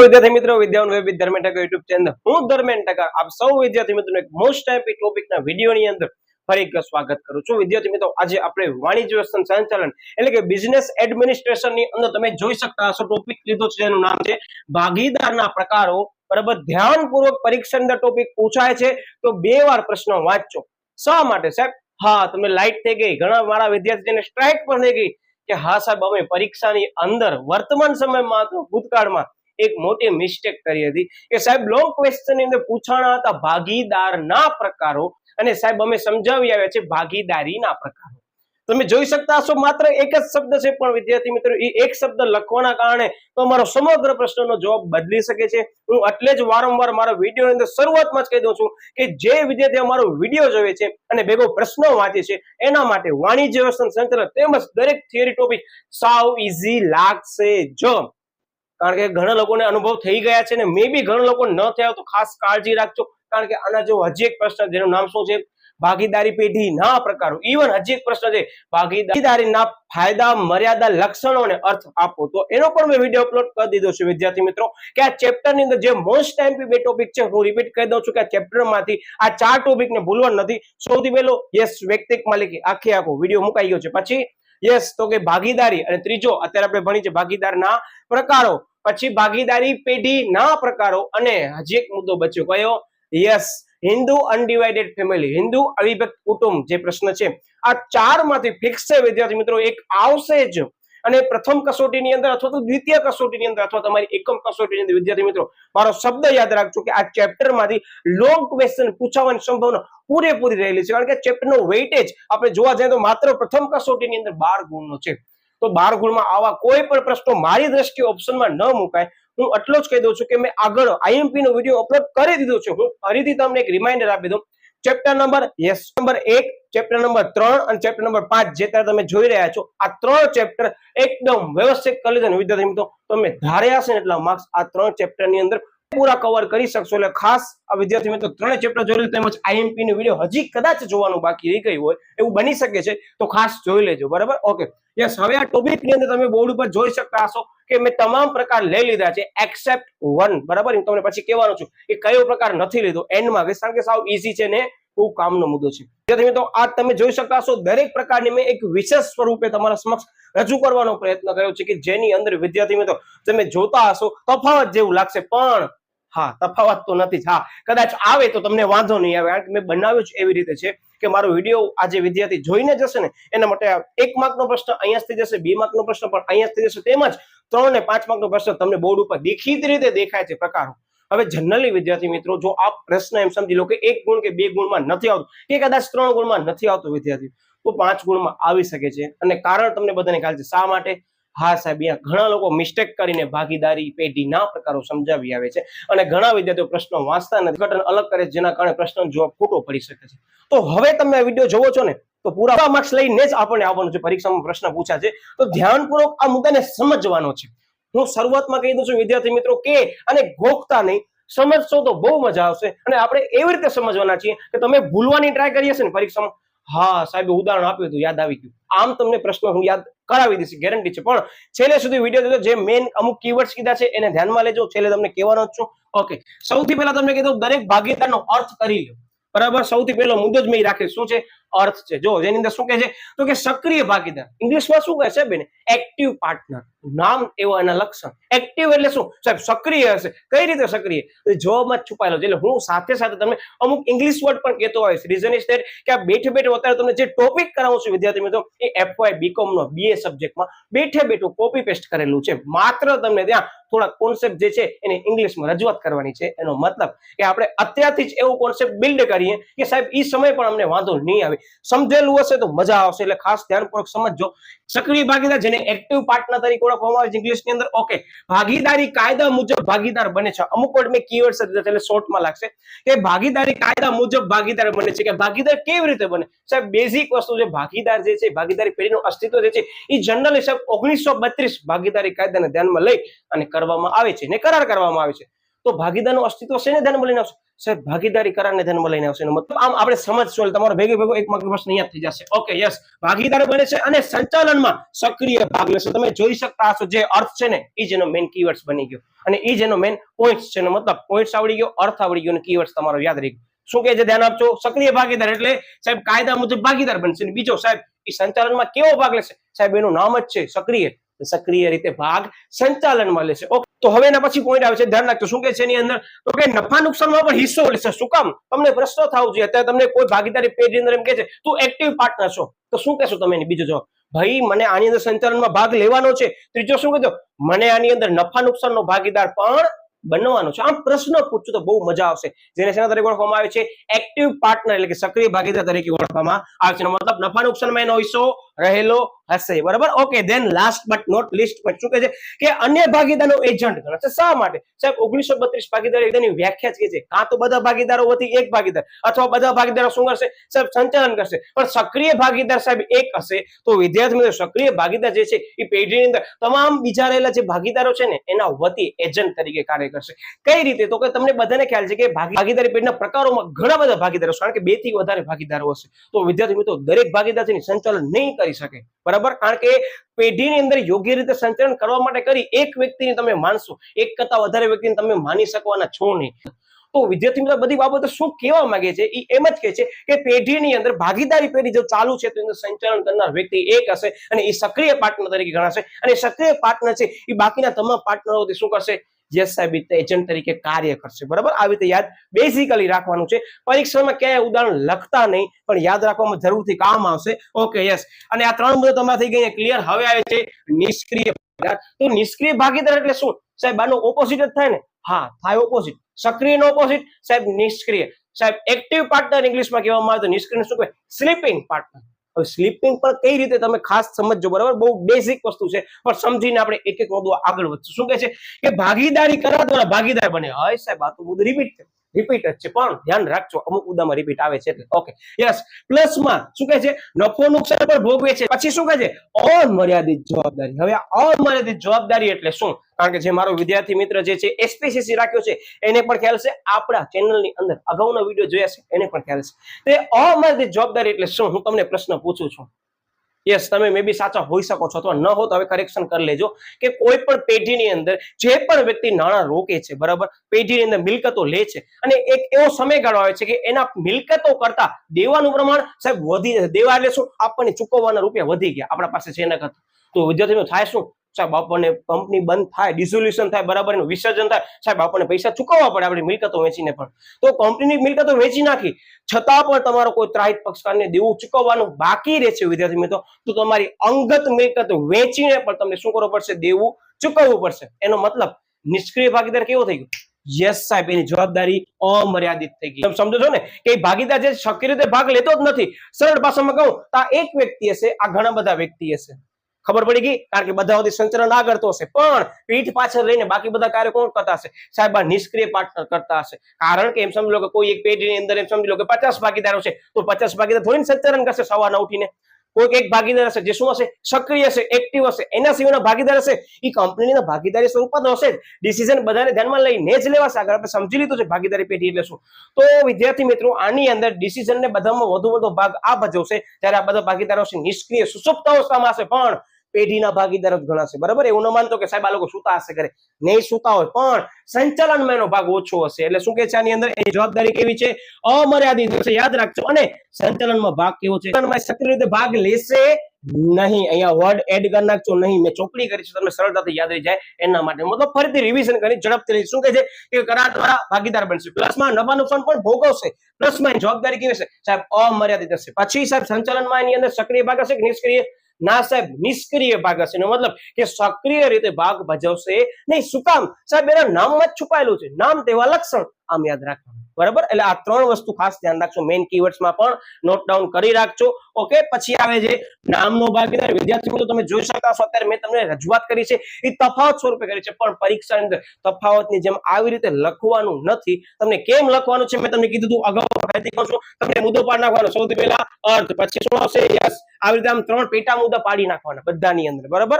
વિદ્યાર્થી મિત્રો, વિદ્યાવન વિવિધ ધર્મેન્દ્ર ટકા યુટ્યુબ ચેનલ હું ધર્મેન્દ્ર ટકા આપ સૌ વિદ્યાર્થી મિત્રોને એક મોસ્ટ ટાઈમ ટોપિકના વિડીયોની અંદર ફરી એક સ્વાગત કરું છું. વિદ્યાર્થી મિત્રો, આજે આપણે વાણિજ્ય સંચાલન એટલે કે બિઝનેસ એડમિનિસ્ટ્રેશનની અંદર તમે જોઈ શકતા હશો ટોપિક લીધો છે જેનું નામ છે ભાગીદારના પ્રકારો. બરાબર, ધ્યાનપૂર્વક પરીક્ષા અંદર ટોપિક પૂછાય છે તો બે વાર પ્રશ્ન વાંચજો. શા માટે સાહેબ? હા, તમે લાઈટ થઈ ગઈ, ઘણા મારા વિદ્યાર્થીઓને સ્ટ્રાઇક પણ થઈ ગઈ કે હા સાહેબ, અમે પરીક્ષાની અંદર વર્તમાન સમયમાં તો ભૂતકાળમાં એક મોટી મિસ્ટેક કરી હતી કે સાહેબ લોંગ ક્વેશ્ચન ની અંદર પૂછાણા હતા ભાગીદારના પ્રકારો અને સાહેબ અમે સમજાવી આવ્યા છે ભાગીદારીના પ્રકારો. તમે જોઈ શકતા હશો માત્ર એક જ શબ્દ છે, પણ વિદ્યાર્થી મિત્રો એ એક શબ્દ લખવાના કારણે તમારો સમગ્ર પ્રશ્નનો જવાબ બદલી શકે છે. હું એટલે જ વારંવાર મારા વિડીયોની અંદર શરૂઆતમાં જ કહી દઉં છું કે જે વિદ્યાર્થી અમારો વિડીયો જોવે છે અને ભેગો પ્રશ્નો વાંચે છે એના માટે વાણિજ્ય સંચાલન તેમજ દરેક થિયરી ટોપિક સાવ ઈઝી લાગશે જ. કારણ કે ઘણા લોકોને અનુભવ થઈ ગયા છે ને મે બી ઘણા લોકો ન થયા તો ખાસ કાળજી રાખજો. કારણ કે આના જેવો હજી એક પ્રશ્ન જેનું નામ શું છે? ભાગીદારી પેઢીના પ્રકારો. ઇવન હજી એક પ્રશ્ન છે ભાગીદારીના ફાયદા, મર્યાદા, લક્ષણો અને અર્થ આપો. તો એનો પણ મેં વિડીયો અપલોડ કરી દીધો છે વિદ્યાર્થી મિત્રો કે આ ચેપ્ટરની અંદર જે મોસ્ટ ટાઈમ બે ટોપિક છે હું રિપીટ કરી દઉં છું કે આ ચેપ્ટરમાંથી આ ચાર ટોપિકને ભૂલવાનું નથી. સૌથી પહેલો યસ વ્યક્તિક માલિકી, આખો વિડીયો મુકાઈ ગયો છે. પછી યસ તો કે ભાગીદારી, અને ત્રીજો અત્યારે આપણે ભણી છે ભાગીદારના પ્રકારો. પછી ભાગીદારી પેઢીના પ્રકારો અને હજી એક મુદ્દો બચ્યો કયો? Yes Hindu undivided family, Hindu અવિભક્ત કુટુંબ જે પ્રશ્ન છે. આ ચાર માંથી ફિક્સ છે વિદ્યાર્થી મિત્રો, એક આવશે જ. અને પ્રથમ કસોટીની અંદર અથવા તો દ્વિતીય કસોટીની અંદર અથવા તમારી એકમ કસોટીની અંદર વિદ્યાર્થી મિત્રો મારો શબ્દ યાદ રાખજો કે આ ચેપ્ટરમાંથી લોંગ ક્વેશ્ચન પૂછવાની સંભાવના પૂરેપૂરી રહેલી છે. કારણ કે ચેપ્ટરનો વેઇટેજ આપણે જોવા જઈએ તો માત્ર પ્રથમ કસોટીની અંદર 12 ગુણનો છે. તો 12 ગુણમાં આવા કોઈ પણ પ્રશ્નો મારી દ્રષ્ટિએ ઓપ્શનમાં ન મુકાય. હું એટલો જ કહી દઉં છું કે મેં આગળ આઈએમપી નો વિડીયો અપલોડ કરી દીધો છે. હું ફરીથી તમને એક રિમાઇન્ડર આપી દઉં. ચેપ્ટર નંબર 1, ચેપ્ટર નંબર 3 અને ચેપ્ટર નંબર 5 જે તમે જોઈ રહ્યા છો, આ ત્રણ ચેપ્ટર એકદમ વ્યવસ્થિત કરી લીધા વિદ્યાર્થી મિત્રો. તમે ધાર્યા છે એટલા માર્ક્સ આ ત્રણ ચેપ્ટરની અંદર પૂરા કવર કરી શકશો. એટલે ખાસ આ વિદ્યાર્થી મિત્રો ત્રણે ચેપ્ટર જોઈ લીધું તેમજ આઈએમપી નો વિડીયો હજી કદાચ જોવાનું બાકી રહી ગયું હોય એવું બની શકે છે, તો ખાસ જોઈ લેજો. બરાબર, ઓકે. યસ, હવે આ ટોપિક ની અંદર તમે બોર્ડ ઉપર જોઈ શકતા હશો કે મેં તમામ પ્રકાર લઈ લીધા છે એક્સેપ્ટ 1. બરાબર, હું તમને પછી કહેવાનું છું કે કયો પ્રકાર નથી લીધો એન્ડમાં, કારણ કે સાવ ઈઝી છે ને બહુ કામનો મુદ્દો છે. વિદ્યાર્થી મિત્રો, આ તમે જોઈ શકતા હશો દરેક પ્રકારની મેં એક વિશેષ સ્વરૂપે તમારા સમક્ષ રજૂ કરવાનો પ્રયત્ન કર્યો છે કે જેની અંદર વિદ્યાર્થી મિત્રો તમે જોતા હશો તફાવત જેવું લાગશે, પણ હા તફાવત તો નથી જ. હા, કદાચ આવે તો તમને વાંધો નહીં આવે, કારણ કે મેં બનાવ્યું છે એવી રીતે છે કે મારો વિડીયો આજે વિદ્યાર્થી જોઈને જશે ને એના માટે 1 માર્કનો પ્રશ્ન અહીંયા થઈ જશે, 2 માર્કનો પ્રશ્ન પણ અહીંયા થઈ જશે, તેમજ 3 અને 5 માર્કનો પ્રશ્ન તમને બોર્ડ ઉપર દેખીતી રીતે દેખાય છે પ્રકારો. હવે જનરલી વિદ્યાર્થી મિત્રો જો આ પ્રશ્ન એમ સમજી લો કે 1 ગુણ કે 2 ગુણમાં નથી આવતો કે કદાચ 3 ગુણમાં નથી આવતો વિદ્યાર્થી, તો 5 ગુણમાં આવી શકે છે. અને કારણ તમને બધાને ખ્યાલ છે શા માટે? હા સાહેબ, અહીંયા ઘણા લોકો મિસ્ટેક કરીને ભાગીદારી પેઢીના પ્રકારો સમજાવી આવે છે અને ઘણા વિદ્યાર્થીઓ પ્રશ્નો વાંચતા નથી, ઘટન અલગ કરે જેના કારણે પ્રશ્નનો જવાબ ખોટો પડી શકે છે. તો હવે તમે આ વિડીયો જોવો છો ને તો પૂરા માર્ક્સ લઈને જ આપણને આવવાનું છે. પરીક્ષામાં પ્રશ્ન પૂછ્યા છે તો ધ્યાનપૂર્વક આ મુદ્દાને સમજવાનો છે. હું શરૂઆતમાં કહી દઉં છું વિદ્યાર્થી મિત્રો કે અને ગોખતા નહીં, સમજશો તો બહુ મજા આવશે. અને આપણે એવી રીતે સમજવાના છીએ કે તમે ભૂલવાની ટ્રાય કરી હશે ને પરીક્ષામાં, હા સાહેબ ઉદાહરણ આપ્યું હતું યાદ આવી ગયું, આમ તમને પ્રશ્ન હું યાદ કરાવી દઈશ, ગેરંટી છે. પણ છેલ્લે સુધી વિડીયો જોજો, જે મેઇન અમુક કીવર્ડ્સ કીધા છે એને ધ્યાનમાં લેજો, છેલ્લે તમને કહેવાનો જ છું. ઓકે, સૌથી પહેલા તમને કીધું દરેક ભાગીદારનો અર્થ કરી લો. બરાબર, સૌથી પહેલો મુદ્દો જ મેં રાખી શું છે? અર્થ છે. જો જેની અંદર શું કહે છે તો કે સક્રિય ભાગીદાર, ઇંગ્લિશમાં શું કહે છે બેન? Active partner. નામ એવા એના લક્ષણ. એક્ટિવ એટલે શું સાહેબ? સક્રિય હશે. કઈ રીતે સક્રિય? જવાબમાં જ છુપાયેલો છે. એટલે હું સાથે સાથે તમને અમુક ઇંગ્લિશ વર્ડ પણ કહેતો હોય છે. રીઝન ઇઝ ધેટ કે આ બેઠે અત્યારે તમને જે ટોપિક કરાવું છું વિદ્યાર્થી મિત્રો એ FY BCom નો BA સબ્જેક્ટમાં બેઠું કોપી પેસ્ટ કરેલું છે. માત્ર તમને ત્યાં થોડા કોન્સેપ્ટ જે છે એને ઇંગ્લિશમાં રજૂઆત કરવાની છે. એનો મતલબ કે આપણે અત્યારથી જ એવો કોન્સેપ્ટ બિલ્ડ કરીએ કે સાહેબ એ સમય પણ અમને વાંધો નહીં આવે. સમજેલું હશે તો મજા આવશે. એટલે ખાસ ધ્યાનપૂર્વક સમજજો. સક્રિય ભાગીદાર જેને એક્ટિવ પાર્ટનર તરીકે ઓળખવામાં આવે છે ઇંગ્લિશની અંદર. ઓકે, ભાગીદારી કાયદા મુજબ ભાગીદાર બને છે. અમુક વર્ડ મેં કીવર્ડ્સ એટલે શોર્ટમાં લાગશે કે ભાગીદારી કાયદા મુજબ ભાગીદાર બને છે. કે ભાગીદાર કેવી રીતે બને? સાહેબ બેઝિક વસ્તુ છે, ભાગીદાર જે છે ભાગીદારી પેઢીનું અસ્તિત્વ જે છે એ જનરલી સાહેબ 1932 ભાગીદારી કાયદાને ધ્યાનમાં લઈ અને કરવામાં આવે છે ને કરાર કરવામાં આવે છે. તો ભાગીદારનું અસ્તિત્વ શેને ધ્યાનમાં લઈને આવશે? સાહેબ ભાગીદારી કરારને ધ્યાનમાં લઈને આવશે. મતલબ આમ આપણે સમજશો તમારો ભેગો એક માર્ક પ્રશ્ન અહીંયા થઈ જશે. ઓકે યસ, ભાગીદાર બને છે અને સંચાલનમાં સક્રિય ભાગ લેશે. તમે જોઈ શકતા હશો જે અર્થ છે ને એ જેનો મેઇન કીવર્ડ્સ બની ગયો અને એ જેનો મેઇન પોઈન્ટ્સ છે. મતલબ પોઈન્ટ્સ આવડી ગયો, અર્થ આવડી ગયો અને કીવર્ડ્સ તમારો યાદ રહી ગયો. શું કહે છે ધ્યાન આપજો? સક્રિય ભાગીદાર એટલે સાહેબ કાયદા મુજબ ભાગીદાર બનશે. બીજો સાહેબ એ સંચાલનમાં કેવો ભાગ લેશે? સાહેબ એનું નામ જ છે સક્રિય. સક્રિય રીતે ભાગ સંચાલનમાં લેશે. ઓકે, તો હવે એના પછી પોઈન્ટ આવે છે, ધ્યાન રાખજો. શું કે છે એની અંદર? તો કે નફા નુકસાનમાં પણ હિસ્સો લેશે. શું કામ? તમને પ્રશ્ન થવો જોઈએ. અત્યારે તમને કોઈ ભાગીદારી પેઢી અંદર એમ કે છે તું એક્ટિવ પાર્ટનર છો, તો શું કહેશો તમે એની? બીજો જવાબ, ભાઈ મને આની અંદર સંચાલનમાં ભાગ લેવાનો છે. ત્રીજો શું કહેતો? મને આની અંદર નફા નુકસાનનો ભાગીદાર પણ બનવાનો છે. આમ પ્રશ્ન પૂછજો તો બહુ મજા આવશે. જેને શેના તરીકે ઓળખવામાં આવે છે? એક્ટિવ પાર્ટનર એટલે કે સક્રિય ભાગીદાર તરીકે ઓળખવામાં આવે છે. મતલબ નફા નુકસાનમાં એનો હિસ્સો રહેલો હશે. બરાબર. Okay, then last but not least શું કહે છે કે અન્ય ભાગીદારનો એજન્ટ ગણાશે. શા માટે? સાહેબ 1932 ભાગીદારી એકદમની વ્યાખ્યા જ કે છે કાં તો બધા ભાગીદારો વતી એક ભાગીદાર અથવા બધા ભાગીદારો શું કરશે? સાહેબ સંચાલન કરશે. પણ સક્રિય ભાગીદાર સાહેબ એક હશે તો વિદ્યાર્થી મિત્રો સક્રિય ભાગીદાર જે છે એ પેઢીની અંદર તમામ બીજા રહેલા જે ભાગીદારો છે ને એના વતી એજન્ટ તરીકે કાર્ય કરશે. કઈ રીતે? તો કે તમને બધાને ખ્યાલ છે કે ભાગીદારી પેઢીના પ્રકારોમાં ઘણા બધા ભાગીદારો, કારણ કે 2 થી વધારે ભાગીદારો હશે તો વિદ્યાર્થી મિત્રો દરેક ભાગીદાર છે સંચાલન નહીં કરી શકે. બરાબર. કારણ કે પેઢીની અંદર યોગ્ય રીતે સંચાલન કરવા માટે કરી એક વ્યક્તિને તમે માનશો, એક કરતા વધારે વ્યક્તિને તમે માની શકવાના છો નહીં. તો વિદ્યાર્થી મિત્રો બધી બાબતો શું કહેવા માંગે છે? એ એમ જ કહે છે કે પેઢીની અંદર ભાગીદારી પેઢી જો ચાલુ છે તો એનું સંચાલન કરનાર વ્યક્તિ એક હશે અને એ સક્રિય પાર્ટનર તરીકે ગણાશે. અને સક્રિય પાર્ટનર છે એ બાકીના તમામ પાર્ટનરો શું કરશે? યસ સાહેબ એજન્ટ તરીકે કાર્ય કરશે. બરાબર. આવી રીતે યાદ બેઝિકલી રાખવાનું છે. પરીક્ષામાં ક્યાંય ઉદાહરણ લખતા નહીં પણ યાદ રાખવામાં જરૂરથી કામ આવશે. Okay yes. અને આ 3 મુદ્દા તમારા થઈ ગયા ક્લિયર. હવે આવે છે નિષ્ક્રિય ભાગીદાર. તો નિષ્ક્રિય ભાગીદાર એટલે શું? સાહેબ આનો ઓપોઝિટ જ થાય ને? હા, થાય ઓપોઝિટ. સક્રિય નો ઓપોઝિટ સાહેબ નિષ્ક્રિય. સાહેબ એક્ટિવ પાર્ટનર ઇંગ્લિશમાં કહેવામાં આવે તો નિષ્ક્રિય શું કહેવાય? Sleeping partner. હવે સ્લીપિંગ પર કઈ રીતે તમે ખાસ સમજજો. બરાબર. બહુ બેઝિક વસ્તુ છે પણ સમજીને આપણે એક એક મુદ્દો આગળ વધશું. શું કહે છે કે ભાગીદારી કરાર દ્વારા ભાગીદાર બને. હા સાહેબ આ તો મુદ્દો રિપીટ જ છે પણ ધ્યાન રાખજો અમુક મુદ્દામાં રિપીટ આવે છે એટલે. Okay yes. પ્લસમાં શું કહે છે? નફો નુકસાન પર ભોગવે છે. પછી શું કહે છે? અમર્યાદિત જવાબદારી. હવે અમર્યાદિત જવાબદારી એટલે શું? કારણ કે જે મારો વિદ્યાર્થી મિત્ર જે છે એસપીસીસી રાખ્યો છે એને પણ ખ્યાલ છે, આપણા ચેનલની અંદર અગાઉના વિડીયો જોયા છે એને પણ ખ્યાલ છે. તે અમર્યાદિત જવાબદારી એટલે શું? હું તમને પ્રશ્ન પૂછું છું. યસ, તમે મે બી સાચા હોઈ શકો છો અથવા ન હો તો હવે કરેક્શન કરી લેજો કે કોઈ પણ પેઢીની અંદર જે પણ વ્યક્તિ નાણાં રોકે છે, બરાબર, પેઢીની અંદર મિલકતો લે છે અને એક એવો સમયગાળો આવે છે કે એના મિલકતો કરતા દેવાનું પ્રમાણ સાહેબ વધી જશે. દેવા એટલે શું? આપણને ચૂકવવાના રૂપિયા વધી ગયા આપણા પાસે છે એના કરતા. તો વિદ્યાર્થીઓ થાય શું? સાહેબ આપણને કંપની બંધ થાય, ડિસોલ્યુશન થાય, બરાબર, એનું વિસર્જન થાય, સાહેબ આપણને પૈસા ચૂકવવા પડે આપણી મિલકતો વેચીને પણ. તો કંપનીની મિલકતો વેચી નાખી છતાં પણ તમારો કોઈ ત્રાહિત પક્ષકારને દેવું ચૂકવવાનું બાકી રહે છે વિદ્યાર્થી મિત્રો, તો તમારી અંગત મિલકતો વેચીને પણ તમને શું કરવું પડશે? દેવું ચૂકવવું પડશે. એનો મતલબ નિષ્ક્રિય ભાગીદાર કેવો થઈ ગયો? યસ સાહેબ, એની જવાબદારી અમર્યાદિત થઈ ગઈ. તમે સમજો છો ને કે ભાગીદાર જે સક્રિય રીતે ભાગ લેતો જ નથી. સરળ ભાષામાં કહું તો આ એક વ્યક્તિ હશે, આ ઘણા બધા વ્યક્તિ હશે. ખબર પડી ગઈ? કારણ કે બધા સંચાલન આગળ તો હશે પણ પીઠ પાછળ રહીને બાકી બધા કાર્ય કોણ કરતા હશે? સાહેબ આ નિષ્ક્રિય પાર્ટનર કરતા હશે. કારણ કે એમ સમજી લો કે કોઈ એક પેઢીની અંદર એમ સમજી લો કે 50 ભાગીદારો છે તો 50 ભાગીદાર થોડી સંચાલન કરશે સવારના ઉઠીને. કોઈ એક ભાગીદાર હશે જે શું હશે? સક્રિય હશે, એક્ટિવ હશે. એના સિવાયના ભાગીદાર હશે એ કંપનીના ભાગીદારી સ્વરૂપમાં હશે જ. ડિસિઝન બધાને ધ્યાનમાં લઈને જ લેવાશે. આગળ આપણે સમજી લીધું છે ભાગીદારી પેઢી એટલે શું. તો વિદ્યાર્થી મિત્રો આની અંદર ડિસિઝનને બધામાં વધુ ભાગ આ ભજવશે જ્યારે આ બધા ભાગીદારો છે નિષ્ક્રિય સુષુપ્ત અવસ્થામાં હશે પણ પેઢીના ભાગીદારો જ ગણાશે. બરાબર. એવું ન માનતો કે સાહેબ આ લોકો સુતા હશે ઘરે, નહીં સુતા હોય પણ સંચાલનમાં એનો ભાગ ઓછો હશે. એટલે શું કે છે આની અંદર એની જવાબદારી કેવી છે? અમર્યાદિત હશે. યાદ રાખજો. અને સંચાલનમાં ભાગ કેવો છે? સક્રિય રીતે ભાગ લેશે નહીં. અહીંયા વર્ડ એડ કરી નાખજો નહીં. મેં ચોપડી કરી છે તમને સરળતાથી યાદ રહી જાય એના માટે. મતલબ ફરીથી રિવિઝન કરી ઝડપથી. શું કે છે કે કરાર દ્વારા ભાગીદાર બનશે. પ્લસમાં નફા નુકસાન પણ ભોગવશે. પ્લસમાં જવાબદારી કેવી હશે? સાહેબ અમર્યાદિત હશે. પછી સાહેબ સંચાલનમાં એની અંદર સક્રિય ભાગ હશે કે નિષ્ક્રિય? ના સાહેબ, નિષ્ક્રિય ભાગ હશે. એનો મતલબ કે સક્રિય રીતે ભાગ ભજવશે નહીં. શું કામ? સાહેબ એના નામમાં જ છુપાયેલું છે. નામ તેવા લક્ષણ. આમ યાદ રાખવાનું. બરાબર. એટલે આ 3 વસ્તુ ખાસ ધ્યાન રાખજો. મેઇન કીવર્ડ્સમાં પણ નોટ ડાઉન કરી રાખજો. ઓકે. પછી આવે છે નામનો ભાગીદાર. વિદ્યાર્થી મિત્રો તમે જોઈ શકતા છો અત્યારે મેં તમને રજૂઆત કરી છે એ તફાવત સ્વરૂપે કરી છે પણ પરીક્ષાની અંદર તફાવતની જેમ આવી રીતે લખવાનું નથી. તમને કેમ લખવાનું છે મેં તમને કીધું હતું અગાઉ. કહું છું તમને મુદ્દો પાડી નાખવાનો. સૌથી પહેલા અર્થ, પછી શું આવશે? યસ. આવી રીતે આમ 3 પેટા મુદ્દા પાડી નાખવાના બધાની અંદર. બરાબર.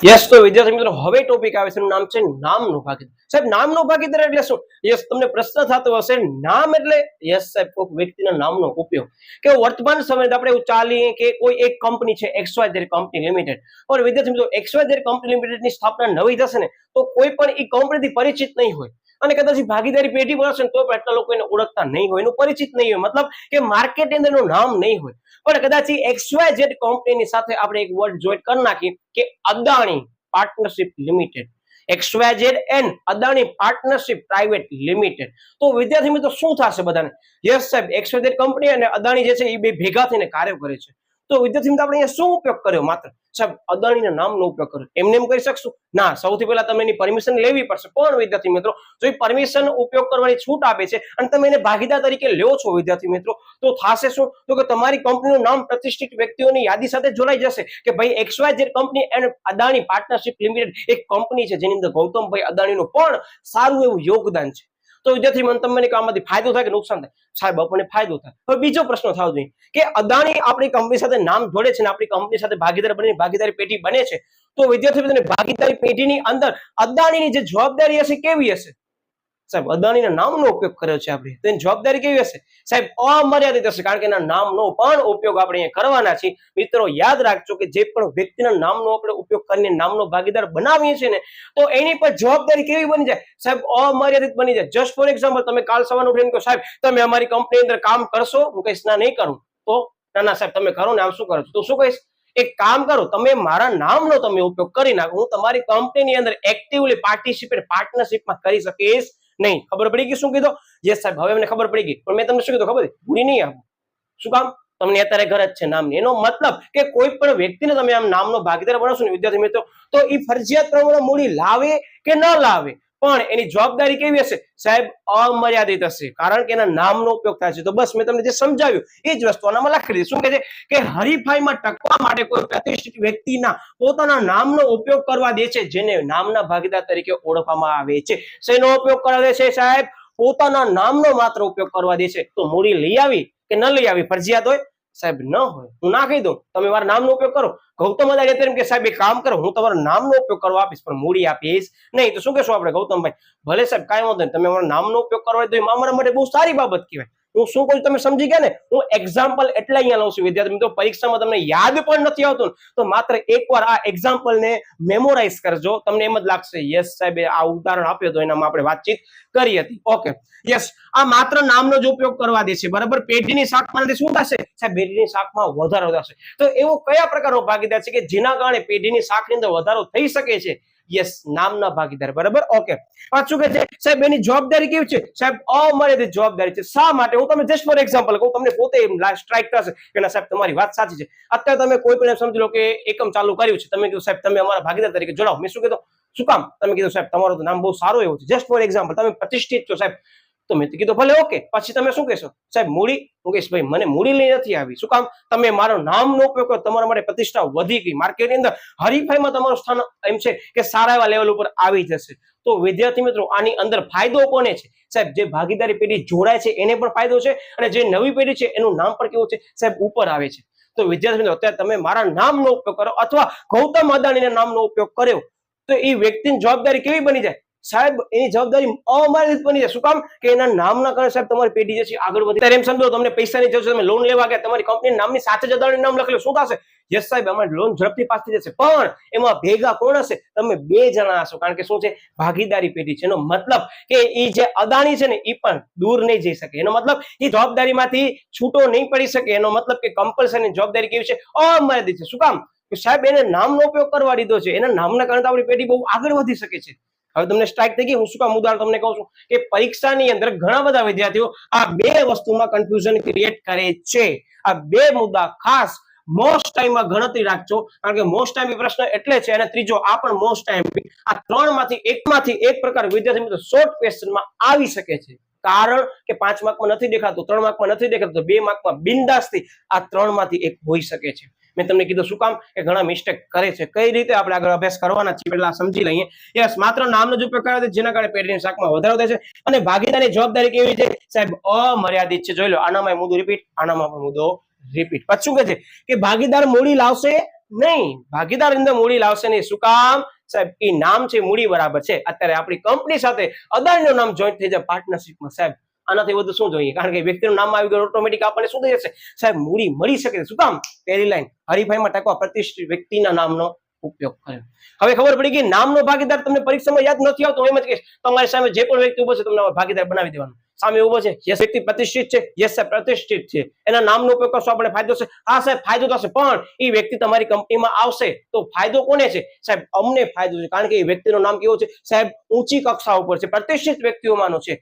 યસ, તો વિદ્યાર્થી મિત્રો હવે ટોપિક આવે છે, એનું નામ છે નામનો ભાગીદાર. સાહેબ નામનો ભાગીદાર એટલે શું? યસ, તમને પ્રશ્ન થતો હશે નામ એટલે યસ સાહેબ કોઈ વ્યક્તિના નામનો ઉપયોગ. કે વર્તમાન સમયે આપણે એવું ચાલીએ કે કોઈ એક કંપની છે XYZ કંપની લિમિટેડ, और વિદ્યાર્થી મિત્રો XYZ કંપની લિમિટેડની સ્થાપના નવી થશે ને તો કોઈ પણ એ કંપનીથી પરિચિત નહીં હોય અને કદાચ ભાગીદારી પેઢી પર હશે ને તો પણ એટલા લોકો એને ઓળખતા નહીં હોય, એનું પરિચિત નહીં હોય, મતલબ કે માર્કેટની અંદર એનું નામ નહીં હોય. પણ કદાચ XYZ કંપનીની સાથે આપણે એક વર્ડ જોઈન્ટ કરી નાખીએ કે Adani partnership limited, XYZ and Adani partnership private limited, તો વિદ્યાર્થી મિત્રો શું થશે બધાને? યસ સાહેબ, XYZ કંપની અને અદાણી જે છે એ બે ભેગા થઈને કાર્ય કરે છે. તો વિદ્યાર્થી મિત્રો આપણે અહીંયા શું ઉપયોગ કર્યો? માત્ર સાહેબ અદાણીના નામનો ઉપયોગ કર્યો. એમને એમ કરી શકશું ના, સૌથી પહેલા તમે એની પરમિશન લેવી પડશે. પણ વિદ્યાર્થી મિત્રો જો એ પરમિશન ઉપયોગ કરવાની છૂટ આપે છે અને તમે એને ભાગીદાર તરીકે લ્યો છો વિદ્યાર્થી મિત્રો, તો થશે શું? તો કે તમારી કંપનીનું નામ પ્રતિષ્ઠિત વ્યક્તિઓની યાદી સાથે જોડાઈ જશે કે ભાઈ XYZ company and Adani partnership limited એક કંપની છે જેની અંદર ગૌતમભાઈ અદાણીનું પણ સારું એવું યોગદાન છે. તો વિદ્યાર્થી મને તમને કે આમાંથી ફાયદો થાય કે નુકસાન થાય? સાહેબ આપણને ફાયદો થાય. હવે બીજો પ્રશ્ન થવો જોઈએ કે અદાણી આપણી કંપની સાથે નામ જોડે છે ને આપણી કંપની સાથે ભાગીદાર બની ભાગીદારી પેઢી બને છે, તો વિદ્યાર્થી મિત્રો ભાગીદારી પેઢીની અંદર અદાણીની જે જવાબદારી હશે કેવી હશે? સાહેબ અદાણીના નામનો ઉપયોગ કર્યો છે આપણે, તો એની જવાબદારી કેવી હશે? સાહેબ અમર્યાદિત હશે, કારણ કે એના નામનો પણ ઉપયોગ આપણે અહીંયા કરવાના છીએ. મિત્રો યાદ રાખજો કે જે પણ વ્યક્તિના નામનો આપણે ઉપયોગ કરીને નામનો ભાગીદાર બનાવીએ છીએ ને તો એની પર જવાબદારી કેવી બની જાય? સાહેબ અમર્યાદિત બની જાય. જસ્ટ ફોર એક્ઝામ્પલ, તમે કાલ સવારે ઉઠીને કહો સાહેબ તમે અમારી કંપની અંદર કામ કરશો, હું કહીશ ના નહીં કરું, તો ના સાહેબ તમે કરો ને, આમ શું કરો છો? તો શું કહીશ? એક કામ કરો, તમે મારા નામનો તમે ઉપયોગ કરી નાખો, હું તમારી કંપનીની અંદર એક્ટિવલી પાર્ટિસિપેટ પાર્ટનરશિપમાં કરી શકીશ નહીં. ખબર પડી ગઈ શું કીધું? યસ સાહેબ હવે મને ખબર પડી ગઈ, પણ મેં તમને શું કીધું ખબર? ભૂલી નહીં આપો. શું કામ? તમને અત્યારે ઘર જ છે નામની. એનો મતલબ કે કોઈ પણ વ્યક્તિને તમે આમ નામનો ભાગીદાર બનાવશો ને વિદ્યાર્થી મિત્રો, તો એ ફરજિયાત પ્રમાણે મૂડી લાવે કે ન લાવે પણ એની જવાબદારી કેવી હશે? સાહેબ અમર્યાદિત હશે, કારણ કે એના નામનો ઉપયોગ થાય છે. તો બસ મેં તમને જે સમજાવ્યું એ જ વસ્તુ આનામાં લખી દીધી. શું કહે છે કે હરીફાઈમાં ટકવા માટે કોઈ પ્રતિષ્ઠિત વ્યક્તિના પોતાના નામનો ઉપયોગ કરવા દે છે જેને નામના ભાગીદાર તરીકે ઓળખવામાં આવે છે. શેનો ઉપયોગ કરવા દે છે? સાહેબ પોતાના નામનો માત્ર ઉપયોગ કરવા દે છે. તો મૂડી લઈ આવી કે ન લઈ આવી ફરજિયાત હોય? સાહેબ ન હોય. હું ના કહી દઉં તમે મારા નામનો ઉપયોગ કરો, ગૌતમ અદાણી એમ કે સાહેબ એક કામ કરો, હું તમારા નામનો ઉપયોગ કરવા આપીશ પણ મૂડી આપીશ નહીં, તો શું કહેશું આપણે? ગૌતમભાઈ ભલે સાહેબ કાંઈ વાંધો નહીં, તમે મારા નામનો ઉપયોગ કરવા દો, અમારા માટે બહુ સારી બાબત કહેવાય. હું શું કહું તમે સમજી ગયા ને? હું એક્ઝામ્પલ એટલે અહીંયા લઉં છું વિદ્યાર્થી મિત્રો, પરીક્ષામાં તમને યાદ પણ નથી આવતું તો માત્ર એકવાર આ એક્ઝામ્પલને મેમોરાઇઝ કરજો, તમને એમ જ લાગશે યસ સાહેબ આ ઉદાહરણ આપ્યો તો એનામાં આપણે વાતચીત કરી હતી. ઓકે યસ, આ માત્ર નામનો જ ઉપયોગ કરવા દે છે, બરાબર. પેઢીની શાખમાંથી શું થશે? સાહેબ પેઢીની શાખમાં વધારો થશે. તો એવો કયા પ્રકારનો ભાગીદાર છે કે જેના કારણે પેઢીની શાખની અંદર વધારો થઈ શકે છે? યસ, નામના ભાગીદાર, બરાબર. ઓકે પાછું કે છે સાહેબ એની જવાબદારી કેવી છે? સાહેબ અમર્યાદિત જવાબદારી છે. શા માટે? હું તમને જસ્ટ ફોર એક્ઝામ્પલ કહું, તમને પોતે સ્ટ્રાઇક થશે કે ના સાહેબ તમારી વાત સાચી છે. અત્યારે તમે કોઈ પણ સમજી લો કે એકમ ચાલુ કર્યું છે, તમે કીધું સાહેબ તમે અમારા ભાગીદાર તરીકે જોડાઓ. મેં શું કીધું? શું કામ? તમે કીધું સાહેબ તમારું નામ બહુ સારું એવું છે. જસ્ટ ફોર એક્ઝામ્પલ, તમે પ્રતિષ્ઠિત છો સાહેબ, તો મેં કીધું ભલે ઓકે. પછી તમે શું કહેશો? સાહેબ મૂડી. હું કહીશ ભાઈ મને મૂડી લઈ નથી આવી. શું કામ? તમે મારો નામનો ઉપયોગ કરો, તમારા માટે પ્રતિષ્ઠા વધી ગઈ, માર્કેટની અંદર હરીફાઈમાં તમારું સ્થાન એમ છે કે સારા એવા લેવલ ઉપર આવી જશે. તો વિદ્યાર્થી મિત્રો આની અંદર ફાયદો કોને છે? સાહેબ જે ભાગીદારી પેઢી જોડાય છે એને પણ ફાયદો છે અને જે નવી પેઢી છે એનું નામ પણ કેવું છે? સાહેબ ઉપર આવે છે. તો વિદ્યાર્થી મિત્રો અત્યારે તમે મારા નામનો ઉપયોગ કરો અથવા ગૌતમ અદાણીના નામનો ઉપયોગ કર્યો તો એ વ્યક્તિની જવાબદારી કેવી બની જાય? સાહેબ એની જવાબદારી અમર્યાદિત બની જાય. શું કામ? કે એના નામના કારણે સાહેબ તમારી પેઢી જે છે આગળ વધી. ત્યારે એમ સમજો તમને પૈસાની જરૂર છે, તમે લોન લેવા ગયા, તમારી કંપનીના નામની સાથે જ અદાણી નામ લખેલું, શું થશે? યસ સાહેબ અમારી લોન ઝડપથી પાસ થઈ જશે. પણ એમાં ભેગા કોણ હશે? તમે બે જણા હશો, કારણ કે શું છે? ભાગીદારી પેઢી છે. એનો મતલબ કે એ જે અદાણી છે ને એ પણ દૂર નહીં જઈ શકે. એનો મતલબ એ જવાબદારીમાંથી છૂટો નહીં પડી શકે. એનો મતલબ કે કમ્પલસરી જવાબદારી કેવી છે? અમર્યાદિત છે. શું કામ? કે સાહેબ એને નામનો ઉપયોગ કરવા દીધો છે, એના નામના કારણે આપણી પેઢી બહુ આગળ વધી શકે છે. હવે તમને સ્ટ્રાઇક થઈ ગઈ. હું શું કામ ઉદાહરણ તમને કહું છું કે પરીક્ષાની અંદર ઘણા બધા વિદ્યાર્થીઓ આ બે વસ્તુમાં કન્ફ્યુઝન ક્રિએટ કરે છે. આ બે મુદ્દા ખાસ મોસ્ટ ટાઈમમાં ગણતરી રાખજો, કારણ કે મોસ્ટ ટાઈમ પ્રશ્ન એટલે છે. અને ત્રીજો આ પણ મોસ્ટ ટાઈમ. આ ત્રણમાંથી એક પ્રકાર વિદ્યાર્થી મિત્રો શોર્ટ ક્વેશ્ચનમાં આવી શકે છે. કારણ કે 5 માર્કમાં નથી દેખાતું, 3 માર્કમાં નથી દેખાતું, 2 માર્કમાં બિંદાસથી આ ત્રણમાંથી એક હોઈ શકે છે. મેં તમને કીધું શું કામ? કે ઘણા મિસ્ટેક કરે છે. કઈ રીતે આપણે આગળ અભ્યાસ કરવાના છે પહેલા સમજી લઈએ. યસ, માત્ર નામનો જ ઉપયોગ કરે જેના કારણે પેઢીની શાખમાં વધારો થાય છે અને ભાગીદારની જવાબદારી કેવી છે? સાહેબ અમર્યાદિત છે. જોઈ લો, આનામાં મુદ્દો રિપીટ, આનામાં પણ મુદ્દો રિપીટ. પછી શું કહે છે કે ભાગીદાર મૂડી લાવશે નહીં, ભાગીદારની અંદર મૂડી લાવશે નહીં. શું કામ સાહેબ? એ નામ છે મૂડી બરાબર છે. અત્યારે આપણી કંપની સાથે અદાણીનું નામ જોઈન્ટ થઈ જાય પાર્ટનરશિપમાં. સાહેબ આનાથી વધુ શું જોઈએ? કારણ કે વ્યક્તિનું નામ આવી ગયું ઓટોમેટિક આપણને શું થઈ જશે સાહેબ? મૂડી મળી શકે. શું કામ? પહેલી લાઈન, હરીફાઈમાં ટકવા પ્રતિષ્ઠિત વ્યક્તિના નામનો ઉપયોગ કર્યો. હવે ખબર પડી ગઈ નામનો ભાગીદાર તમને પરીક્ષામાં યાદ નથી આવતો, એમ જ કહીશ તમારી સામે જે પણ વ્યક્તિ ઉભો છે તમને ભાગીદાર બનાવી દેવાનો. સામે ઉભો છે, યસ વ્યક્તિ પ્રતિષ્ઠિત છે, યસ સાહેબ પ્રતિષ્ઠિત છે, એના નામનો ઉપયોગ કરશો આપણે ફાયદો છે. હા સાહેબ ફાયદો થશે, પણ એ વ્યક્તિ તમારી કંપનીમાં આવશે તો ફાયદો કોને છે સાહેબ? અમને ફાયદો છે, કારણ કે એ વ્યક્તિનું નામ કેવું છે સાહેબ? ઊંચી કક્ષા ઉપર છે, પ્રતિષ્ઠિત વ્યક્તિઓમાંનો છે.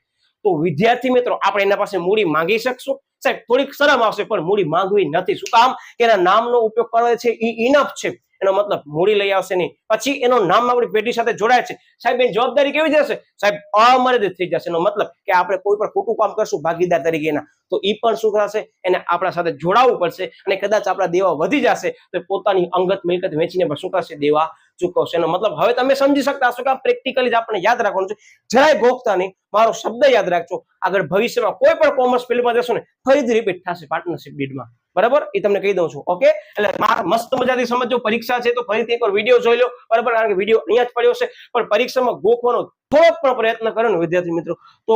તો વિદ્યાર્થી મિત્રો આપણે એના પાસે મૂડી માંગી શકશું સાહેબ? થોડીક શરમ આવશે, પણ મૂડી માંગવી નથી. શું કામ? કે એના નામનો ઉપયોગ કરવો છે એ ઇનફ છે. એનો મતલબ મૂડી લઈ આવશે નહીં. પછી એનો નામ આપણી પેઢી સાથે જોડાય છે સાહેબ, એની જવાબદારી કેવી જશે સાહેબ? અમર્યાદિત થઈ જશે. એનો મતલબ કે આપણે કોઈ પણ ખોટું કામ કરશું ભાગીદાર તરીકે એના, તો એ પણ શું થશે? એને આપણા સાથે જોડાવવું પડશે, અને કદાચ આપણા દેવા વધી જશે તો પોતાની અંગત મિલકત વેચીને પણ શું કરશે? દેવા ચૂકવશે. એનો મતલબ હવે તમે સમજી શકતા હશો કે પ્રેક્ટિકલી જ આપણે યાદ રાખવાનું છે. જરાય ગોખતા નહીં, મારો શબ્દ યાદ રાખજો. આગળ ભવિષ્યમાં કોઈ પણ કોમર્સ ફિલ્ડમાં જશો ને ફરીથી રિપીટ થશે પાર્ટનરશિપ ડીડમાં. બરાબર? એ તમને કહી દઉં છું. ઓકે, એટલે મસ્ત મજાથી સમજો. પરીક્ષા છે તો ફરીથી એકવાર વિડીયો જોઈ લો. બરાબર? કારણ કે વિડીયો અહીંયા જ પડ્યો છે, પણ પરીક્ષામાં ગોખવાનો થોડોક પણ પ્રયત્ન કરો ને વિદ્યાર્થી મિત્રો તો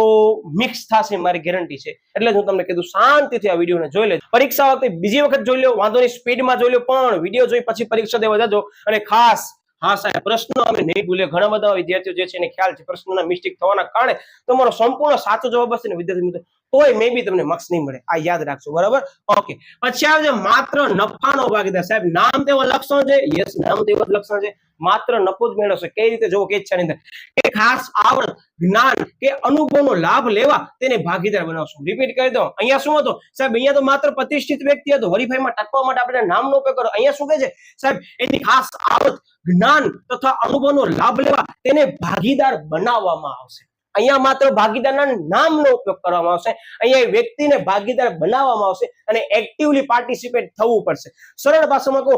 મિક્સ થશે, મારી ગેરંટી છે. એટલે હું તમને કીધું શાંતિથી આ વિડીયોને જોઈ લેજો. પરીક્ષા વખતે બીજી વખત જોઈ લો, વાંધો નહીં, સ્પીડમાં જોઈ લો, પણ વિડીયો જોઈ પછી પરીક્ષા દેવા જજો. અને ખાસ હા સાહેબ પ્રશ્નો અમે નહીં ભૂલે. ઘણા બધા વિદ્યાર્થીઓ જે છે એને ખ્યાલ છે પ્રશ્નોના મિસ્ટેક થવાના કારણે તમારો સંપૂર્ણ સાચો જવાબ હશે ને વિદ્યાર્થી મિત્રો તોય મે બી તમને માર્ક્સ નહીં મળે. આ યાદ રાખજો. બરાબર? ઓકે, પછી આવજો માત્ર નફાનો ભાગીદાર. સાહેબ નામ તેવા લક્ષણ છે, યસ નામ તેવા લક્ષણ છે, માત્ર નફો જ મેળવશે. કઈ રીતે જોવો? કે ઈચ્છાની અંદર કે ખાસ આવડત, જ્ઞાન કે અનુભવનો લાભ લેવા તેને ભાગીદાર બનાવશો. રિપીટ કરી દો. અહીંયા શું હતો સાહેબ? અહીંયા તો માત્ર પ્રતિષ્ઠિત વ્યક્તિ હતો, હરીફાઈમાં ટકવા માટે આપણે નામનો ઉપયોગ કરો. અહીંયા શું કહે છે સાહેબ? એની ખાસ આવડત, જ્ઞાન તથા અનુભવનો લાભ લેવા તેને ભાગીદાર બનાવવામાં આવશે. અહીંયા માત્ર ભાગીદારના નામનો ઉપયોગ કરવામાં આવશે. અહીંયા વ્યક્તિને ભાગીદાર બનાવવામાં આવશે અને એક્ટિવલી પાર્ટિસિપેટ થવું પડશે. સરળ ભાષામાં કહો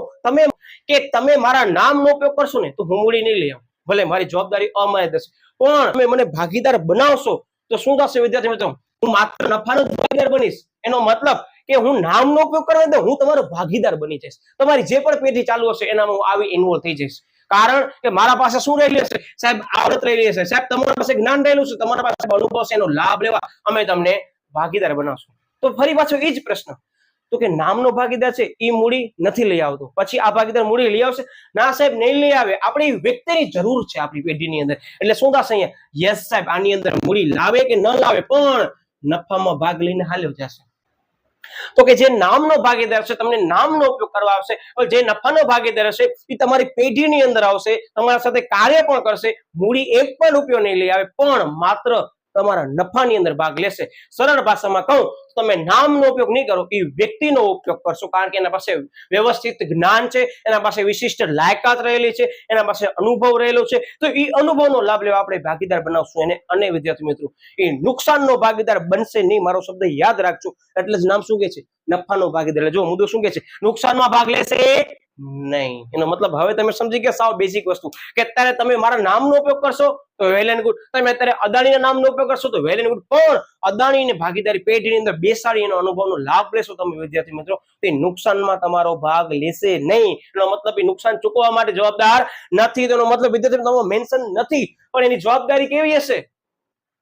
તમે મારા નામનો ઉપયોગ કરશો ને તો હું મૂડી નહીં લઈ આવું, ભલે મારી જવાબદારી અમારી થશે, પણ તમે મને ભાગીદાર બનાવશો તો શું થશે વિદ્યાર્થી મિત્રો? હું માત્ર નફાનો જ ભાગીદાર બનીશ. એનો મતલબ કે હું નામનો ઉપયોગ કરવા દઉં, હું તમારો ભાગીદાર બની જઈશ. તમારી જે પણ પેઢી ચાલુ હશે એનામાં હું આવી ઇન્વોલ્વ થઈ જઈશ. કારણ કે મારા પાસે શું રહેલી હશે સાહેબ? આવડત રહેલી હશે સાહેબ, તમારા પાસે જ્ઞાન રહેલું છે, તમારા પાસે અનુભવ છે, એનો લાભ લેવા અમે તમને ભાગીદાર બનાવશું. તો ફરી પાછો એ જ પ્રશ્ન, તો કે નામનો ભાગીદાર છે એ મૂડી નથી લઈ આવતો, પછી આ ભાગીદાર મૂડી લઈ આવશે? ના સાહેબ નહીં લઈ આવે. આપણી વ્યક્તિની જરૂર છે આપણી પેઢીની અંદર. એટલે શું થશે અહીંયા? યસ સાહેબ આની અંદર મૂડી લાવે કે ન લાવે પણ નફામાં ભાગ લઈને હાલ્યો જશે. તો કે જે નામનો ભાગીદાર છે તમને નામનો ઉપયોગ કરવા આવશે, જે નફાનો ભાગીદાર હશે એ તમારી પેઢીની અંદર આવશે, તમારા સાથે કાર્ય પણ કરશે, મૂડી એક પણ રૂપિયો નહીં લઈ આવે પણ માત્ર તમારા નફાની અંદર ભાગ લેશે. સરળ ભાષામાં કહું તમે નામનો ઉપયોગ નહીં કરો, એ વ્યક્તિનો ઉપયોગ કરશો, કારણ કે એના પાસે વ્યવસ્થિત જ્ઞાન છે, એના પાસે વિશિષ્ટ લાયકાત રહેલી છે, એના પાસે અનુભવ રહેલો છે, તો એ અનુભવનો લાભ લેવા આપણે ભાગીદાર બનાવશું એને. અને વિદ્યાર્થી મિત્રો એ નુકસાનનો ભાગીદાર બનશે નહીં, મારો શબ્દ યાદ રાખજો. એટલે જ નામ શું કે છે? નફાનો ભાગીદાર. એટલે જો મુદ્દો શું કે છે? નુકસાનમાં ભાગ લેશે નહીં. એનો મતલબ હવે તમે સમજી ગયા સાવ બેઝિક વસ્તુ કે અત્યારે તમે મારા નામનો ઉપયોગ કરશો તો વેલ એન્ડ ગુડ, તમે અત્યારે અદાણીના નામનો ઉપયોગ કરશો તો વેલ એન્ડ ગુડ, પણ અદાણીની ભાગીદારી પેઢીની અંદર બેસાડી એનો અનુભવનો લાભ લેશો તમે વિદ્યાર્થી મિત્રો, તે નુકસાનમાં તમારો ભાગ લેશે નહીં. એનો મતલબ એ નુકસાન ચૂકવવા માટે જવાબદાર નથી. તેનો મતલબ વિદ્યાર્થી તમારો મેન્શન નથી, પણ એની જવાબદારી કેવી હશે?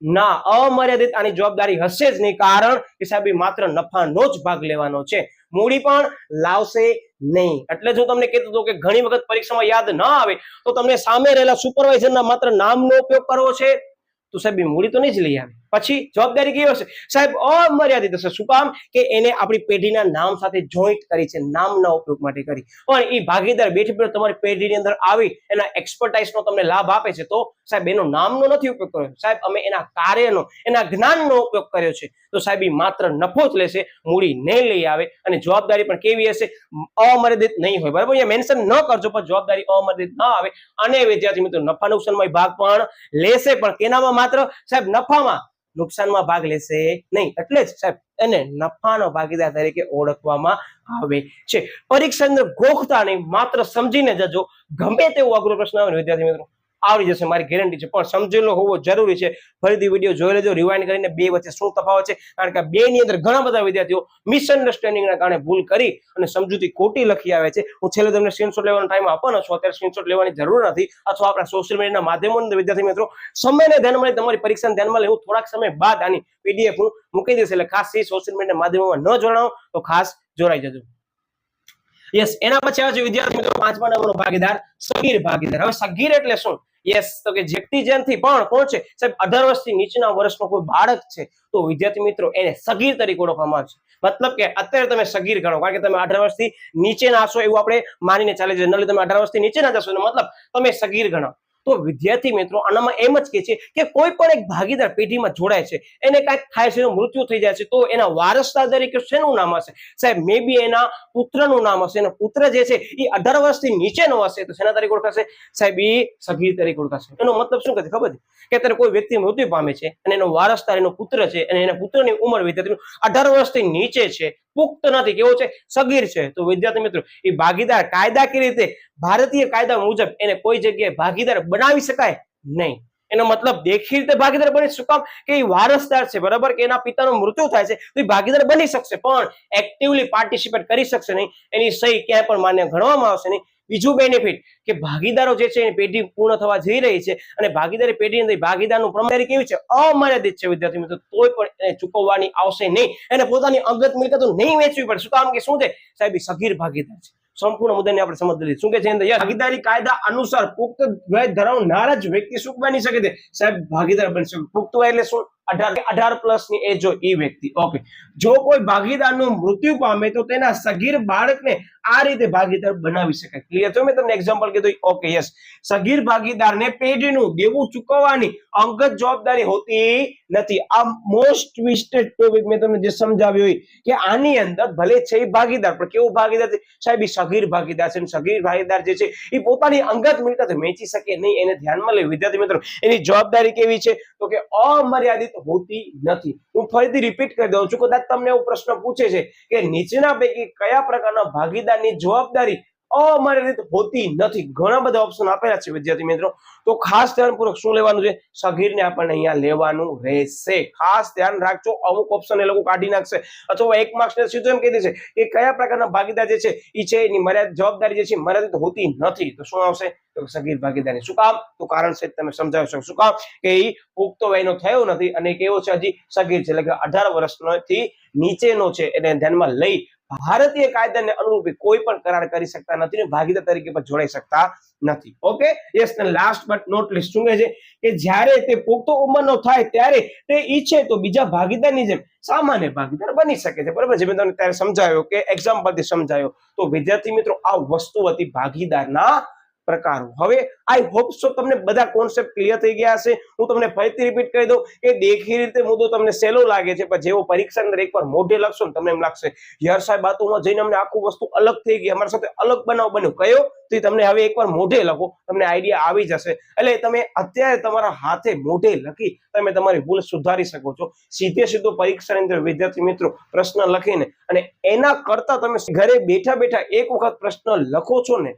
ના, અમર્યાદિત આની જવાબદારી હશે જ નહીં, કારણ કે સાહેબ માત્ર નફાનો જ ભાગ લેવાનો છે, મૂડી પણ લાવશે નહીં. એટલે જ હું તમને કહેતો હતો કે ઘણી વખત પરીક્ષામાં યાદ ન આવે તો તમને સામે રહેલા સુપરવાઇઝરના માત્ર નામનો ઉપયોગ કરવો છે તો સાહેબ મૂડી તો નહીં જ લઈ આવે. પછી જવાબદારી કેવી હશે સાહેબ? અમર્યાદિત હશે. શું કામ? કે એને આપણી પેઢીના નામ સાથે જોઈન્ટ કરી છે, નામના ઉપયોગ માટે કરી. પણ એ ભાગીદાર બેઠી તમારી પેઢીની અંદર આવી એના એક્સપર્ટાઇઝનો તમને લાભ આપે છે તો સાહેબ એનો નામનો નથી ઉપયોગ કર્યો સાહેબ, અમે એના કાર્યનો, એના જ્ઞાનનો ઉપયોગ કર્યો છે. તો સાહેબ એ માત્ર નફો જ લેશે, મૂડી નહીં લઈ આવે. અને જવાબદારી પણ કેવી હશે? અમર્યાદિત નહીં હોય. બરાબર? અહીંયા મેન્શન ન કરજો, પણ જવાબદારી અમર્યાદિત ન આવે. અને વિદ્યાર્થી મિત્રો નફા નુકસાનમાં ભાગ પણ લેશે, પણ કેનામાં? માત્ર સાહેબ નફામાં, નુકસાનમાં ભાગ લેશે નહીં. એટલે જ સાહેબ એને નફાનો ભાગીદાર તરીકે ઓળખવામાં આવે છે. પરીક્ષા અંદર ગોખતા નહીં, માત્ર સમજીને જજો. ગમે તેવો અઘરો પ્રશ્ન આવે વિદ્યાર્થી મિત્રો આવડી જશે, મારી ગેરંટી છે, પણ સમજેલો હોવો જરૂરી છે. ફરીથી વિડીયો જોઈ લેજો, રિવાઇન્ડ કરીને બે વચ્ચે શું તફાવત છે, કારણ કે બે ની અંદર ઘણા બધા વિદ્યાર્થીઓ મિસઅન્ડરસ્ટેન્ડિંગના કારણે ભૂલ કરી અને સમજૂતી ખોટી લખી આવે છે. હું છેલ્લે તમને સ્ક્રીનશોટ લેવાનો ટાઈમ આપવાનો છું, અત્યારે સ્ક્રીનશોટ લેવાની જરૂર નથી, અથવા આપણા સોશિયલ મીડિયાના માધ્યમોની વિદ્યાર્થી મિત્રો સમયને ધ્યાનમાં લઈ તમારી પરીક્ષાને ધ્યાનમાં લઈ હું થોડાક સમય બાદ આની પીડીએફ હું મૂકી દઈશ, એટલે ખાસ સોશિયલ મીડિયાના માધ્યમોમાં ન જોડાઓ તો ખાસ જોડાઈ જજો. યસ, એના પછી આવે છે વિદ્યાર્થી મિત્રો 5મા નંબરનો ભાગીદાર સગીર ભાગીદાર. હવે સગીર એટલે શું? યસ, તો કે વ્યક્તિ જેનથી પણ કોણ છે સાહેબ 18 વર્ષથી નીચેના વર્ષનો કોઈ બાળક છે તો વિદ્યાર્થી મિત્રો એને સગીર તરીકે ઓળખવામાં આવે છે. મતલબ કે અત્યારે તમે સગીર ગણો, કારણ કે તમે 18 વર્ષથી નીચેના હશો એવું આપણે માનીને ચાલે છે. જનરલી તમે 18 વર્ષથી નીચેના જશો મતલબ તમે સગીર ગણો. તો વિદ્યાર્થી મિત્રો આનામાં એમ જ કે છે કે કોઈ પણ એક ભાગીદાર પેઢીમાં જોડાય છે, એને કાંઈક થાય છે, મૃત્યુ થઈ જાય છે, તો એના વારસદાર તરીકે શેનું નામ હશે સાહેબ? મે બી એના પુત્રનું નામ હશે. એનો પુત્ર જે છે એ 18 વર્ષથી નીચેનો હશે તો શેના તરીકે ઓળખાશે સાહેબ? એ સગીર તરીકે ઓળખાશે. એનો મતલબ શું કહે ખબર છે કે અત્યારે કોઈ વ્યક્તિ મૃત્યુ પામે છે અને એનો વારસદાર એનો પુત્ર છે અને એના પુત્રની ઉંમર વિદ્યાર્થી 18 વર્ષથી નીચે છે, પુખ્ત નથી, કેવો છે? સગીર છે. તો વિદ્યાર્થી મિત્રો એ ભાગીદાર કાયદાકીય રીતે ભારતીય કાયદા મુજબ એને કોઈ જગ્યાએ ભાગીદાર બનાવી શકાય નહીં. એનો મતલબ દેખી રીતે ભાગીદાર બની શું કામ કે એ વારસદાર છે, બરાબર, કે એના પિતાનું મૃત્યુ થાય છે તો એ ભાગીદાર બની શકશે પણ એક્ટિવલી પાર્ટિસિપેટ કરી શકશે નહીં, એની સહી ક્યાંય પણ માન્ય ગણવામાં આવશે નહીં. બીજું બેનિફિટ કે ભાગીદારો જે છે એની પેઢી પૂર્ણ થવા જઈ રહી છે અને ભાગીદારી પેઢી અંદર ભાગીદારનું પ્રમાણ કેવી છે? અમર્યાદિત છે વિદ્યાર્થી મિત્રો. તોય પણ એને ચૂકવવાની આવશે નહીં, એને પોતાની અંગત મિલકતો નહીં વેચવી પડે. શું કામ કે શું છે સાહેબ? સગીર ભાગીદાર છે. સંપૂર્ણ મુદ્દાને આપણે સમજી લીધું. શું કે છે ભાગીદારી કાયદા અનુસાર પુખ્ત વય ધરાવનાર જ વ્યક્તિ શું બની શકે છે સાહેબ? ભાગીદાર બની શકે. પુખ્ત વય એટલે શું? 18 પ્લસ ની એજ હોય એ વ્યક્તિ. ઓકે, જો કોઈ ભાગીદારનું મૃત્યુ પામે તો તેના સગીર બાળકને આ રીતે ભાગીદાર બનાવી શકાય. ક્લિયર છે? મેં તમને એક્ઝામ્પલ કીધું. ઓકે, યસ, સગીર ભાગીદારને પેઢીનું દેવું ચૂકવવાની અંગત જવાબદારી હોતી નથી. આ મોસ્ટ ટ્વિસ્ટેડ ટોપિક મેં તમને જે સમજાવ્યું કે આની અંદર ભલે છે એ ભાગીદાર પણ કેવું ભાગીદાર છે સાહેબ? એ સગીર ભાગીદાર છે. સગીર ભાગીદાર જે છે એ પોતાની અંગત મિલકત વેચી શકે નહીં, એને ધ્યાનમાં લઈ વિદ્યાર્થી મિત્રો એની જવાબદારી કેવી છે તો કે અમર્યાદિત હોતી નથી. હું ફરીથી રિપીટ કરી દઉં છું, કદાચ તમને એવો પ્રશ્ન પૂછે છે કે નીચેના પૈકી કયા પ્રકારના ભાગીદારની જવાબદારી અમર્યાદિત હોતી નથી? ઘણા બધા ઓપ્શન આપેલા છે વિદ્યાર્થી મિત્રો, તો ખાસ ધ્યાનપૂર્વક શું લેવાનું છે? સગીરને આપણને અહીંયા લેવાનું રહેશે. ખાસ ધ્યાન રાખજો, અમુક ઓપ્શન એ લોકો કાઢી નાખશે અથવા 1 માર્ક્સ ને સીધું એમ કહી દેશે કે કયા પ્રકારના ભાગીદાર જે છે એ છે એની મર્યાદિત જવાબદારી જે છે મર્યાદિત હોતી નથી. તો શું આવશે? તો સગીર ભાગીદારી. શું કામ? તો કારણ છે તમે સમજાવી શકો. શું કામ? કે એ પુખ્ત વયનો થયો નથી અને કેવો છે? હજી સગીર છે, એટલે કે 18 વર્ષથી નીચેનો છે. એને ધ્યાનમાં લઈ ભારતીય કાયદાને અનુરૂપ કોઈ પણ કરાર કરી શકતા નથી ને ભાગીદાર તરીકે પણ જોડાઈ શકતા નથી. Okay, yes. અને લાસ્ટ બટ નોટ લીસ્ટ શું કહે છે કે જ્યારે તે પુખ્ત ઉંમરનો થાય ત્યારે તે ઈચ્છે તો બીજા ભાગીદારની જેમ સામાન્ય ભાગીદાર બની શકે છે. બરાબર છે? મેં તમને ત્યારે સમજાવ્યો કે એક્ઝામ્પલથી સમજાયો. તો વિદ્યાર્થી મિત્રો આ વસ્તુ હતી ભાગીદારના પ્રકારો. હવે આઈ હોપ સો તમને બધા કોન્સેપ્ટ ક્લિયર થઈ ગયા હશે. હું તમને ફરીથી રિપીટ કરી દઉં કે દેખી રીતે મુદ્દો તમને સહેલો લાગે છે પણ જેવો પરીક્ષા અંદર એકવાર મોઢે લખશો ને તમને એમ લાગશે યાર સાહેબ આ તો જઈને અમને આખું વસ્તુ અલગ થઈ ગઈ, અમારી સાથે અલગ બનાવ બન્યો. કયો? તો તમને હવે એકવાર મોઢે લખો, તમને આઈડિયા આવી જશે. એટલે તમે અત્યારે તમારા હાથે મોઢે લખી તમે તમારી ભૂલ સુધારી શકો છો. સીધો પરીક્ષાની અંદર વિદ્યાર્થી મિત્રો પ્રશ્ન લખીને અને એના કરતા તમે ઘરે બેઠા બેઠા એક વખત પ્રશ્ન લખો છો ને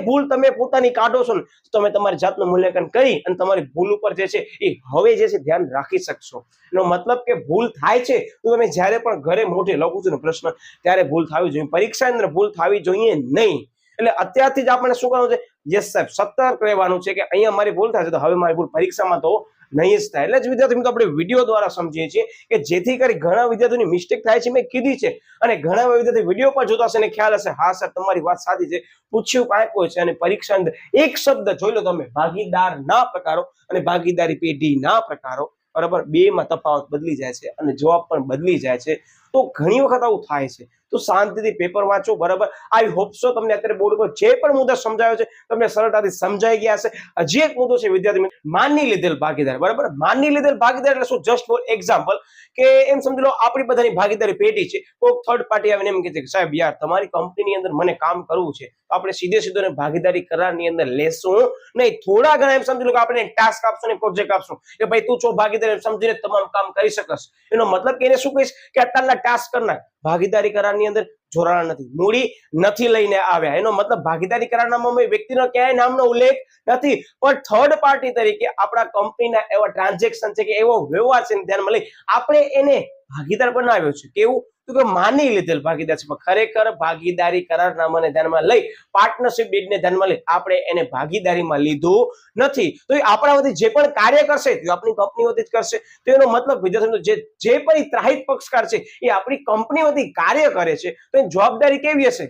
ભૂલ તમે પોતાની કાઢો છો ને તમે તમારી જાતનું મૂલ્યાંકન કરી અને તમારી ભૂલ ઉપર જે છે એ હવે જે છે ધ્યાન રાખી શકશો. એનો મતલબ કે ભૂલ થાય છે તો તમે જ્યારે પણ ઘરે મોઢે લખો છો ને પ્રશ્ન ત્યારે ભૂલ થવી જોઈએ, પરીક્ષાની અંદર ભૂલ થવી જોઈએ નહીં. એટલે અત્યારથી જ આપણે શું કરવાનું છે? યસ સાહેબ, સતર્ક રહેવાનું છે કે અહીંયા મારી ભૂલ થાય છે તો હવે મારી ભૂલ પરીક્ષામાં તો નહીં જ થાય. એટલે જ વિદ્યાર્થી મિત્રો આપણે વિડીયો દ્વારા સમજીએ છીએ કે જેથી કરી ઘણા વિદ્યાર્થીઓની મિસ્ટેક થાય છે મેં કીધી છે અને ઘણા વિદ્યાર્થી વિડીયો પર જોતા હશે અને ખ્યાલ હશે હા સર તમારી વાત સાચી છે, પૂછ્યું કાંઈક હોય છે અને પરીક્ષા અંદર એક શબ્દ જોઈ લો તમે ભાગીદારના પ્રકારો અને ભાગીદારી પેઢીના પ્રકારો, બરાબર, બેમાં તફાવત બદલી જાય છે અને જવાબ પણ બદલી જાય છે. તો ઘણી વખત આવું થાય છે. તો શાંતિથી પેપર વાંચો, બરાબર. આઈ હોપ સો તમને અત્યારે બોર્ડ પર જે પણ મુદ્દા સમજાયો છે તમને સરળતાથી સમજાઈ ગયા હશે. હજી એક મુદ્દો છે વિદ્યાર્થી મિત્રો, માની લીધેલ ભાગીદાર, બરાબર. માની લીધેલ ભાગીદાર એટલે શું? જસ્ટ ફોર એક્ઝામ્પલ કે એમ સમજી લો આપણી બધાની ભાગીદારી પેઢી છે, કોઈ થર્ડ પાર્ટી આવીને એમ કહે છે કે સાહેબ યાર તમારી કંપનીની અંદર મને કામ કરવું છે, આપણે સીધો ભાગીદારી કરારની અંદર લેશું નહીં. થોડા ઘણા એમ સમજી લો કે આપણે ટાસ્ક આપશું ને પ્રોજેક્ટ આપશું કે ભાઈ તું છો ભાગીદાર એમ સમજીને તમામ કામ કરી શકશ. એનો મતલબ કે એને શું કહીશ કે આટલા ટાસ્ક કરનાર ભાગીદારી કરારની અંદર જોડાણા નથી, મૂડી નથી લઈને આવ્યા. એનો મતલબ ભાગીદારી કરારનામામાં વ્યક્તિનો ક્યાંય નામનો ઉલ્લેખ નથી, પણ થર્ડ પાર્ટી તરીકે આપણા કંપનીના એવા ટ્રાન્ઝેક્શન છે કે એવો વ્યવહાર છે ધ્યાનમાં લઈ આપણે એને ભાગીદાર બનાવ્યો છે. કેવું? તો કે માની લીધેલ ભાગીદાર છે, પણ ખરેખર ભાગીદારી કરારનામાને ધ્યાનમાં લઈ પાર્ટનરશિપ ડીડને ધ્યાનમાં લઈ આપણે એને ભાગીદારીમાં લીધું નથી. તો એ આપણા વતી જે પણ કાર્ય કરશે તે આપણી કંપની વતી જ કરશે. તો એનો મતલબ વિદ્યાર્થીઓ જે પણ ત્રાહિત પક્ષકાર છે એ આપણી કંપની વતી કાર્ય કરે છે, તો એની જવાબદારી કેવી હશે?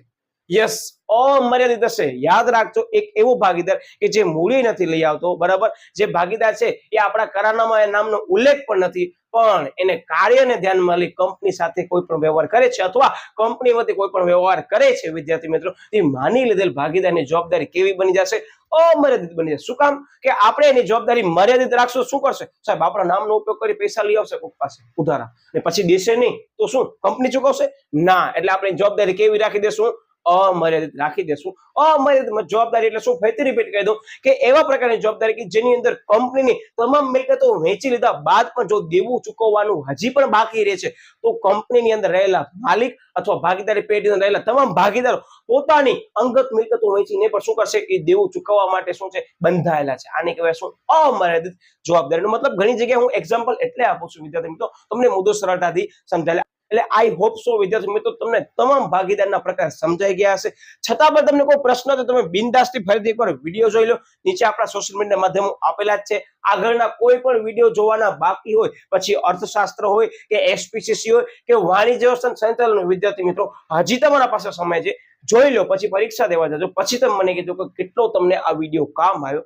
યસ, અમર્યાદિત હશે. યાદ રાખજો, એક એવો ભાગીદાર કે જે મૂડી નથી લઈ આવતો, બરાબર, જે ભાગીદાર છે એ આપણા કરારનામામાં નામનો ઉલ્લેખ પણ નથી, પણ એને કાર્યને ધ્યાનમાં લઈ કંપની સાથે કોઈ પણ વ્યવહાર કરે છે અથવા કંપની વતી કોઈ પણ વ્યવહાર કરે છે વિદ્યાર્થી મિત્રો, તે માની લીધેલ ભાગીદારની જવાબદારી કેવી બની જશે? અમર્યાદિત બની જશે. શું કામ? કે આપણે એની જવાબદારી મર્યાદિત રાખશું. શું કરશે સાહેબ? આપણા નામનો ઉપયોગ કરી પૈસા લઈ આવશે કોઈક પાસે ઉધારા, ને પછી દેશે નહીં તો શું કંપની ચૂકવશે? ના. એટલે આપણે જવાબદારી કેવી રાખી દેશું? અમર્યાદિત રાખી દેશું. અમર્યાદિત જવાબદારી એટલે શું? ફરીથી રિપીટ કરી દઉં કે એવા પ્રકારની જવાબદારી કે જેની અંદર કંપનીની તમામ મિલકતો વેચી લીધા બાદ પણ જો દેવું ચૂકવવાનું હજી પણ બાકી રહે છે, તો કંપનીની અંદર રહેલા માલિક અથવા ભાગીદારી પેઢીમાં રહેલા તમામ ભાગીદારો પોતાની અંગત મિલકતો વેચીને પણ શું કરશે? એ દેવું ચૂકવવા માટે શું છે? બંધાયેલા છે. આને કહેવાય શું? અમર્યાદિત જવાબદારીનો મતલબ ઘણી જગ્યાએ હું એક્ઝામ્પલ એટલે આપું છું વિદ્યાર્થી મિત્રો, તમને મુદ્દો સરળતાથી સમજાય. એટલે આઈ હોપ સો વિદ્યાર્થી મિત્રો તમને તમામ ભાગીદારના પ્રકાર સમજાઈ ગયા હશે. છતાં પણ તમને કોઈ પ્રશ્ન તો તમે બિનદાસ્તી ફરીથી એકવાર વિડીયો જોઈ લો. નીચે આપણા સોશિયલ મીડિયા માધ્યમો આપેલા જ છે. આગળના કોઈ પણ વિડીયો જોવાના બાકી હોય, પછી અર્થશાસ્ત્ર હોય કે એસપીસીસી હોય કે વાણિજ્ય સંચાલન, વિદ્યાર્થી મિત્રો હજી તમારા પાસે સમય છે, જોઈ લો. પછી પરીક્ષા દેવા જજો, પછી તમે મને કીધું કે કેટલો તમને આ વિડીયો કામ આવ્યો.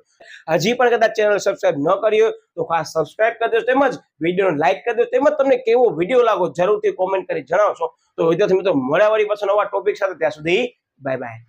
હજી પણ કદાચ ચેનલ સબસ્ક્રાઇબ ન કરી હોય તો ખાસ સબસ્ક્રાઇબ કરી દેજો, તેમજ વિડીયોને લાઈક કરી દેજો, તેમજ તમને કેવો વિડીયો લાગો જરૂરથી કોમેન્ટ કરી જણાવશો. તો વિદ્યાર્થી મિત્રો મળ્યા વળી પાછો નવા ટોપિક સાથે. ત્યાં સુધી બાય બાય.